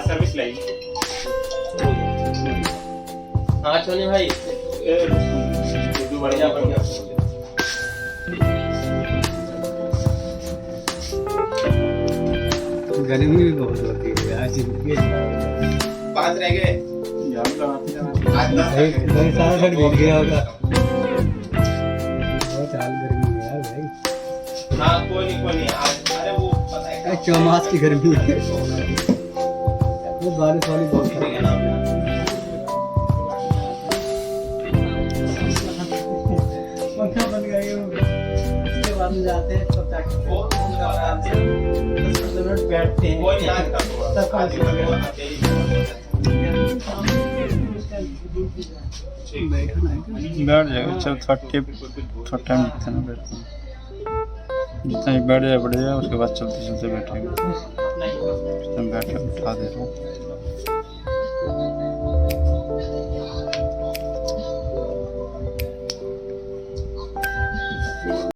Service लाइए। हाँ सोनी भाई बढ़िया बढ़िया। गर्मी भी बहुत होती है आज। 5 रह गए। सारा घर भीग गया होगा। बहुत हाल गर्मी है यार भाई। हाँ कोई नहीं अरे वो पता है चौमास की गर्मी है। वो बारिश वाली बहुत है ना। पंखा बन गया ये उसके बाद में जाते हैं तो तक आराम से 10 मिनट बैठते हैं। बैठ जाएगा। चल थोड़ा टाइम दिखता ना बैठने जितना ही बैठ जाए उसके बाद चलते चलते बैठेगा। बैठ के उठा दे रहा हूँ।